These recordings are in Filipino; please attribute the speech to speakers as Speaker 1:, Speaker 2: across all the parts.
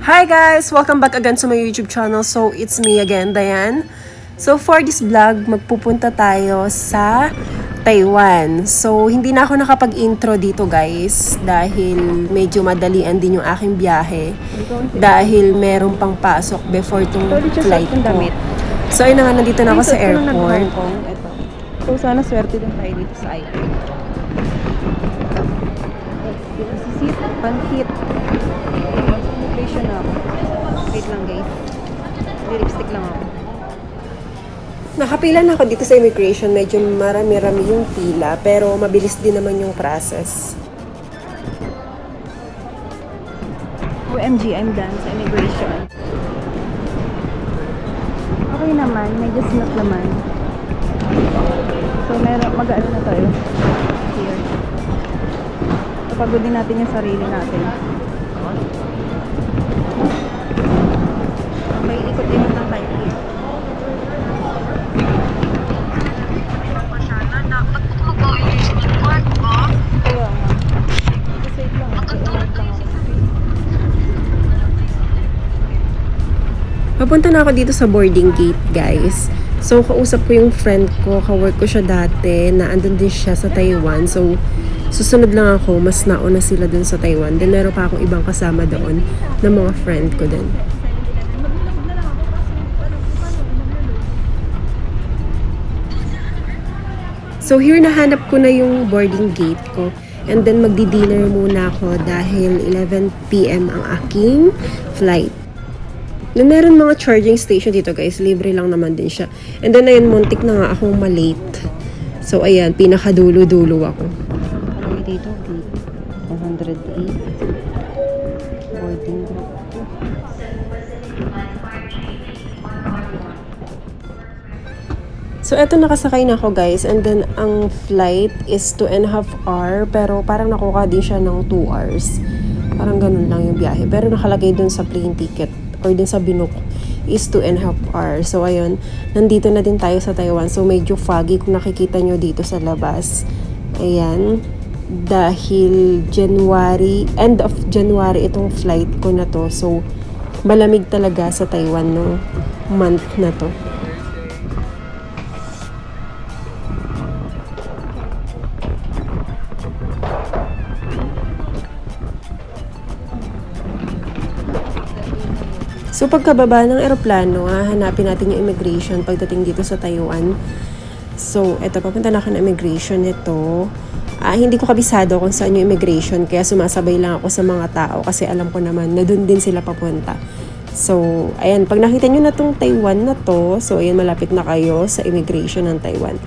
Speaker 1: Hi guys! Welcome back again to my YouTube channel. So, it's me again, Diane. So, for this vlog, magpupunta tayo sa Taiwan. So, hindi na ako nakapag-intro dito guys dahil medyo madalian din yung aking biyahe dahil meron pang pasok before tong flight ko. So, ayun na nga, nandito na ako sa airport.
Speaker 2: So, sana swerte din tayo dito sa iPad. Sisit, pansit. Immigration na ako. Wait lang guys. Lipstick lang ako.
Speaker 1: Nakapila na ako dito sa immigration. Medyo marami-rami yung pila pero mabilis din naman yung process.
Speaker 2: OMG, I'm done sa immigration. Okay naman, medyo snack naman. So, mag-ano na tayo. Here. Papagodin natin yung sarili natin. Okay, ikot-ikot lang tayo. Kaya nga. Just wait lang.
Speaker 1: Papunta na ako dito sa boarding gate, guys. So, kausap ko yung friend ko, kawork ko siya dati, na andun din siya sa Taiwan. So, susunod lang ako, mas nauna sila dun sa Taiwan. Then, meron pa akong ibang kasama doon na mga friend ko din. So, here nahanap ko na yung boarding gate ko. And then, magdi-dinner muna ako dahil 11 PM ang aking flight. Na meron mga charging station dito guys, libre lang naman din siya. And then ayun, muntik na nga akong malate. So ayan, pinakadulo-dulo ako.
Speaker 2: Ano dito? 108. Boarding group.
Speaker 1: So eto, nakasakay na ako guys. And then ang flight is 2.5 hours. Pero parang nakuha din siya ng 2 hours. Parang ganun lang yung biyahe. Pero nakalagay dun sa plane ticket or dun sa binook is 2.5 hours. So ayun, nandito na din tayo sa Taiwan. So medyo foggy kung nakikita nyo dito sa labas. Ayan. Dahil end of January itong flight ko na to. So malamig talaga sa Taiwan no month na to. So pagkababa ng eroplano, hanapin natin yung immigration pagdating dito sa Taiwan. So eto, papunta na ako ng immigration nito. Hindi ko kabisado kung saan yung immigration, kaya sumasabay lang ako sa mga tao kasi alam ko naman na doon din sila papunta. So ayan, pag nakita nyo na tong Taiwan na to, so ayan, malapit na kayo sa immigration ng Taiwan.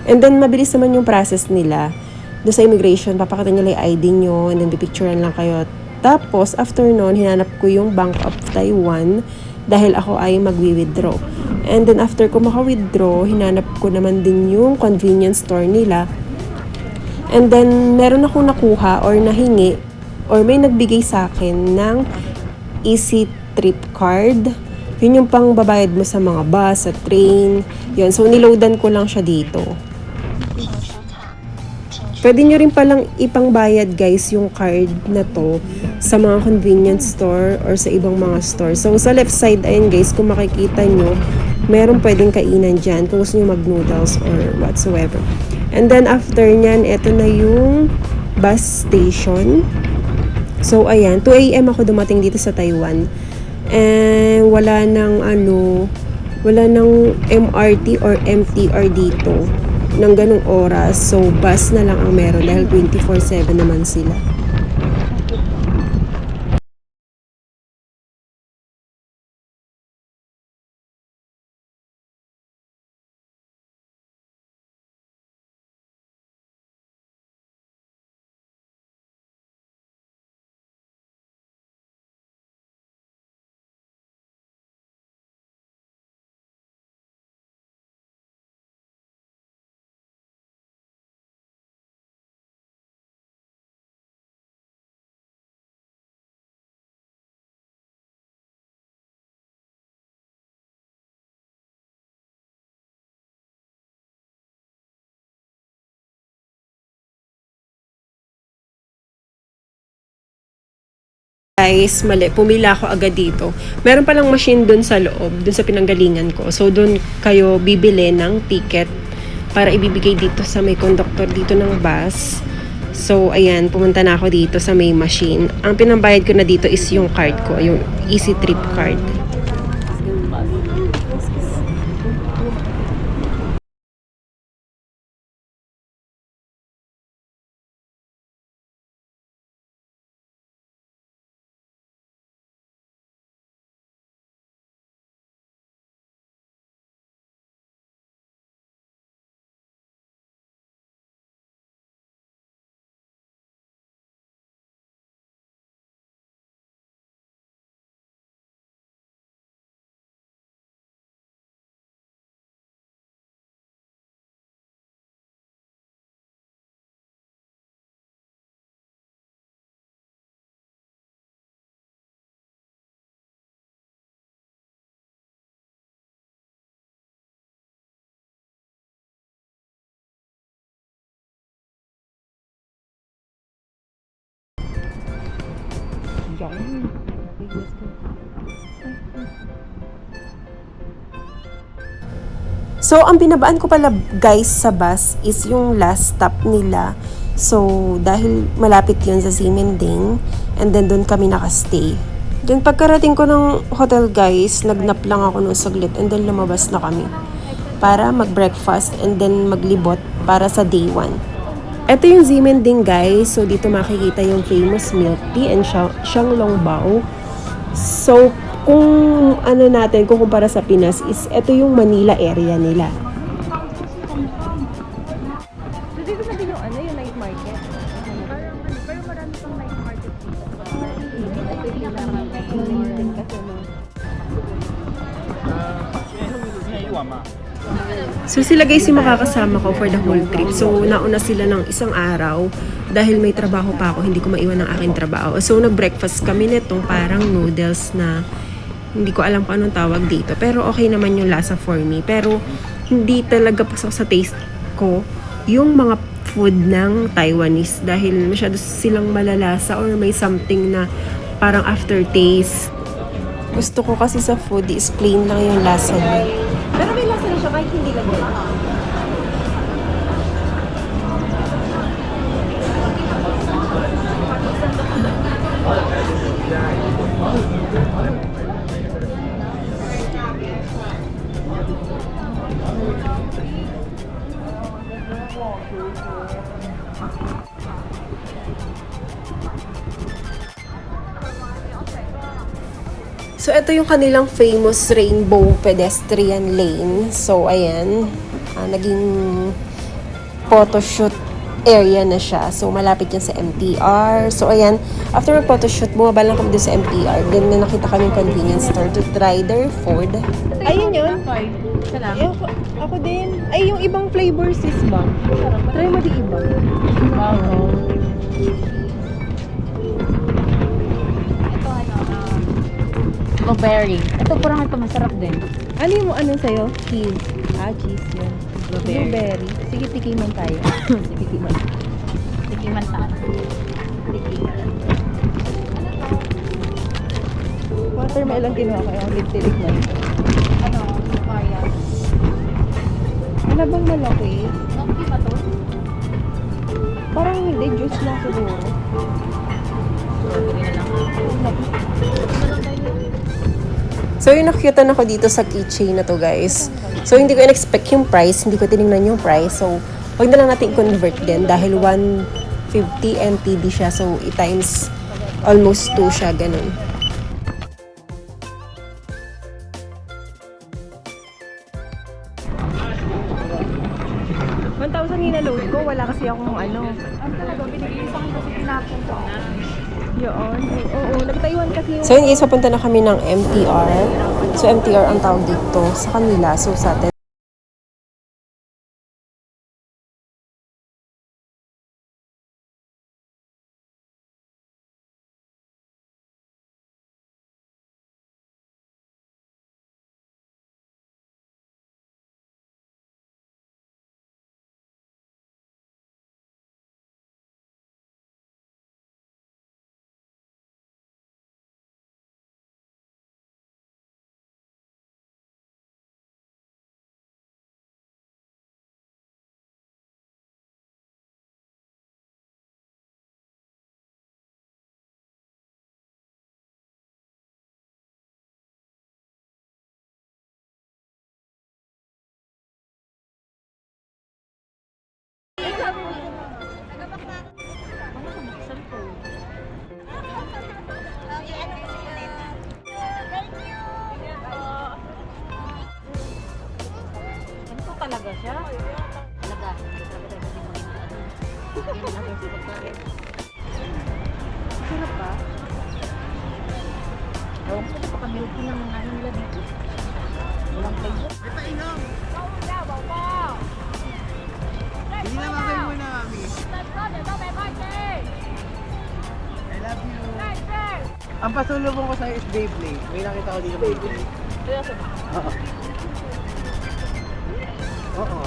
Speaker 1: And then mabilis naman yung process nila. Doon sa immigration, papakita nyo lang yung ID nyo and then pipicturean lang kayo. Tapos, after nun, hinanap ko yung Bank of Taiwan dahil ako ay magwi-withdraw. And then, after ko maka-withdraw, hinanap ko naman din yung convenience store nila. And then, meron akong nakuha or nahingi or may nagbigay sa akin ng Easy Trip Card. Yun yung pang babayad mo sa mga bus, sa train. Yun. So, niloadan ko lang siya dito. Pwede nyo rin palang ipangbayad guys yung card na to sa mga convenience store or sa ibang mga store. So sa left side, ayan guys, kung makikita nyo, meron pwedeng kainan dyan kung gusto nyo mag-noodles or whatsoever. And then after nyan, eto na yung bus station. So ayan, 2 AM ako dumating dito sa Taiwan. And wala nang MRT or MTR dito ng ganong oras. So, bus na lang ang meron dahil 24/7 naman sila. guys, mali. Pumila ako agad dito. Meron palang machine dun sa loob, dun sa pinanggalingan ko. So, dun kayo bibili ng ticket para ibibigay dito sa may conductor dito ng bus. So, ayan, pumunta na ako dito sa may machine. Ang pinambayad ko na dito is yung card ko, yung Easy Trip card. So, ang binabaan ko pala guys sa bus is yung last stop nila. So, dahil malapit yun sa Ximending, and then doon kami nakastay. Then pagkarating ko ng hotel guys, nagnap lang ako nung saglit and then lumabas na kami para mag-breakfast and then maglibot para sa day 1. Ito yung Ximending guys. So, dito makikita yung famous milk tea and Xianglongbao. So, kung ano natin, kung kumpara sa Pinas, is ito yung Manila area nila.
Speaker 2: So, dito sa yung ano, yung night market. Parang ano, pero marami pang night market dito. Ito yung pinaka-main kasi no.
Speaker 1: So sila guys yung makakasama ko for the whole trip. So nauna sila ng isang araw dahil may trabaho pa ako, hindi ko maiwan ang aking trabaho. So nag-breakfast kami nitong parang noodles na hindi ko alam kung anong tawag dito. Pero okay naman yung lasa for me. Pero hindi talaga pasok sa taste ko yung mga food ng Taiwanese dahil masyado silang malalasa or may something na parang aftertaste. Gusto ko kasi sa food is plain lang yung lasa niya. Pero may lasa na siya kahit hindi lagyan. So, ito yung kanilang famous rainbow pedestrian lane. So, ayan. Naging photoshoot area na siya. So, malapit yan sa MTR. So, ayan. After ng photoshoot, bumaba lang kami doon sa MTR. Then, may nakita kami convenience store to try their food.
Speaker 2: Ayun yun. Ako din. Ay, yung ibang flavor sis ba? Try mo di iba. Wow.
Speaker 3: Blueberry. Ito parang ito masarap din.
Speaker 2: Ano yung ano sa'yo? Cheese. Cheese yun.
Speaker 3: Blueberry.
Speaker 2: Sige, tikiman tayo. Tikiman.
Speaker 3: Tikiman tayo.
Speaker 2: Watermelon kinuha ko. Yung lip-tilik na ito.
Speaker 3: Ano? Papaya.
Speaker 2: Ano bang malaki?
Speaker 3: Nokti ba to?
Speaker 2: Parang hindi. Juice lang siguro.
Speaker 3: Bili na lang.
Speaker 1: So, yung nakyutan ako dito sa keychain na to, guys. So, hindi ko in-expect yung price. Hindi ko tinignan yung price. So, huwag na lang natin convert din dahil 150 NTD siya. So, i-times almost 2 siya. Ganun.
Speaker 2: Load ko, wala kasi akong ano.
Speaker 3: Ano talaga? Binigay sa akin kasi tinapon ko.
Speaker 2: Yun. Oo, nag-Taiwan kasi yung...
Speaker 1: So, yun guys, papunta na kami ng MTR. So, MTR ang tawag dito sa kanila. So, sa atin.
Speaker 2: Sarap ba?
Speaker 3: Ewan ko, napaka-milk ng ano nila dito. Walang kayo.
Speaker 4: May painom! Hindi na makay muna kami. I love you. Ang pasulubong ko sa'yo is Beyblade. May nakita ko dito Beyblade.
Speaker 2: Seryoso ba?
Speaker 4: Oo. Oo.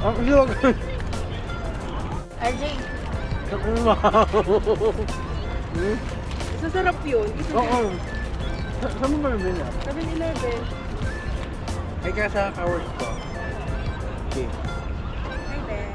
Speaker 4: Ang yun!
Speaker 3: RJ,
Speaker 2: Sasarap yun.
Speaker 4: Oo. Saan mo ba nabili?
Speaker 2: 7-Eleven.
Speaker 4: Ay kaya sa ka-work ko. Okay.
Speaker 2: Hi, Ben.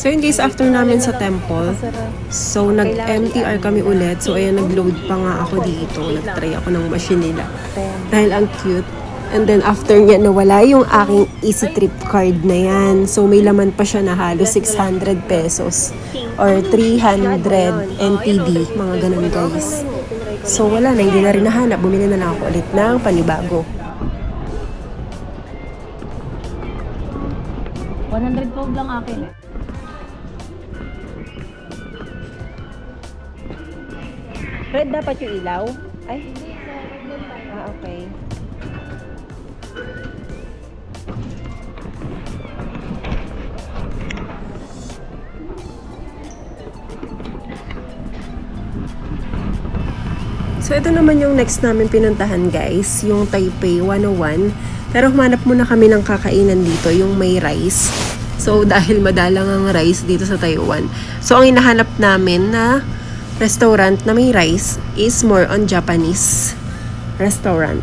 Speaker 1: So yun guys, after namin sa temple, so nag-MTR kami ulit. So ayan, nag-load pa nga ako dito. Nag-try ako ng machine nila. Dahil ang cute. And then after niya, nawala yung aking Easy Trip card na yan. So may laman pa siya na halos 600 pesos. Or 300 NTD. Mga ganun guys. So wala na, hindi na rin nahanap. Bumili na lang ako ulit ng panibago.
Speaker 3: 112 lang akin.
Speaker 2: Red dapat yung ilaw? Ay. Okay.
Speaker 1: So ito naman yung next namin pinuntahan guys, yung Taipei 101. Pero humanap muna kami ng kakainan dito, yung may rice. So dahil madalang ang rice dito sa Taiwan. So ang hinahanap namin na restaurant na may rice is more on Japanese restaurant.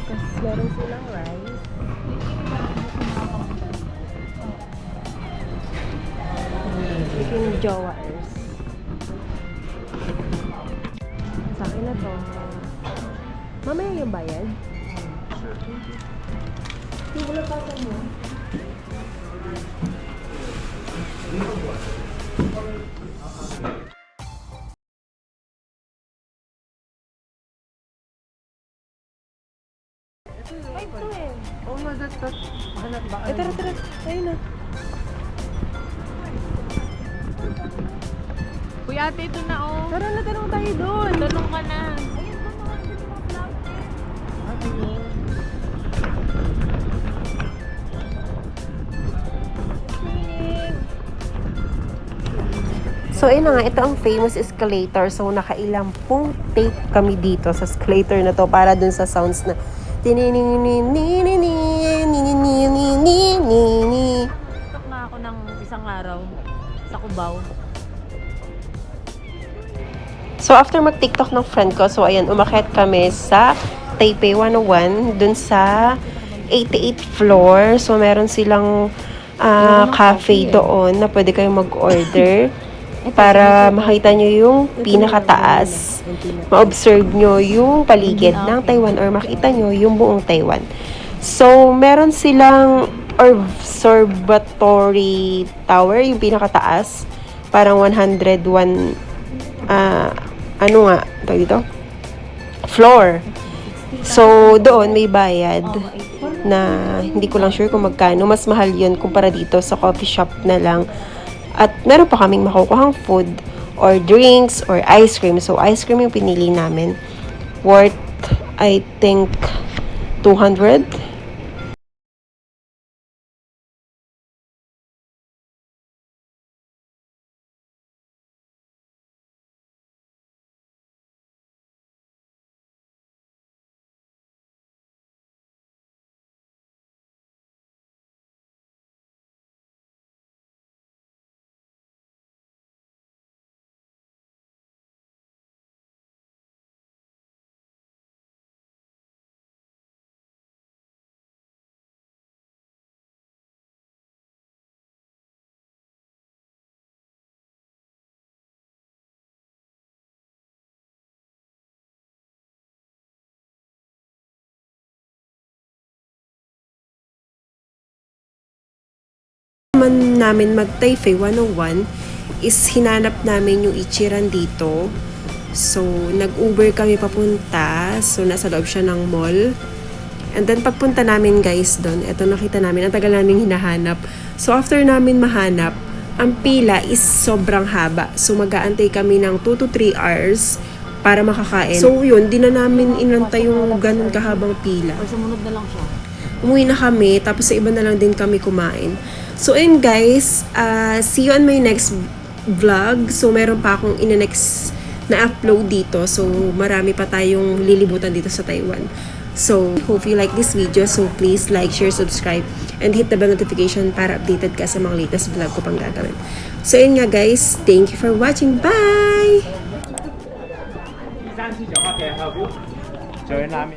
Speaker 2: Kasi meron silang rice. Chicken jowers. Sa akin na to. Mamaya yung bayad?
Speaker 4: Sure.
Speaker 2: Yung wala pa mo. Ay, ito eh.
Speaker 4: Oh nga, that's hanap ba?
Speaker 2: Ay, tara, tara. Ayun na.
Speaker 3: Kuya ate, ito na oh.
Speaker 2: Tara na, tanong tayo doon.
Speaker 3: Tanong ka na.
Speaker 4: Ate yun.
Speaker 1: So ayun na nga, ito ang famous escalator. So nakailang pong take kami dito sa escalator na to para dun sa sounds na
Speaker 3: Tok na ako ng isang araw sa Cubao.
Speaker 1: So after mag-TikTok ng friend ko, so ayan, umakyat kami sa Taipei 101 dun sa 88th floor. So meron silang cafe doon na pwede kayong mag-order para makita nyo yung pinakataas. Ma-observe nyo yung paligid ng Taiwan or makita nyo yung buong Taiwan. So meron silang observatory tower, yung pinakataas. Parang 101 ano nga, tawag dito? Floor. So, doon may bayad na hindi ko lang sure kung magkano. Mas mahal yun kumpara dito sa coffee shop na lang. At meron pa kaming makukuhang food or drinks or ice cream. So, ice cream yung pinili namin. Worth, I think, 200. Man namin mag Taipei 101 is hinanap namin yung Ichiran dito. So, nag-Uber kami papunta. So, nasa loob siya ng mall. And then, pagpunta namin guys doon, eto nakita namin, ang tagal namin hinahanap. So, after namin mahanap, ang pila is sobrang haba. So, mag-aantay kami ng 2 to 3 hours para makakain. So, yun, di na namin inantay yung ganun kahabang pila.
Speaker 3: Sumunod na lang siya.
Speaker 1: Umuwi na kami, tapos sa iba na lang din kami kumain. So, ayun guys, see you on my next vlog. So, meron pa akong next na upload dito. So, marami pa tayong lilibutan dito sa Taiwan. So, hope you like this video. So, please like, share, subscribe, and hit the bell notification para updated ka sa mga latest vlog ko pang gagawin. So, ayun nga guys, thank you for watching. Bye!
Speaker 4: 第三只脚踏可以 help you。9人拉面。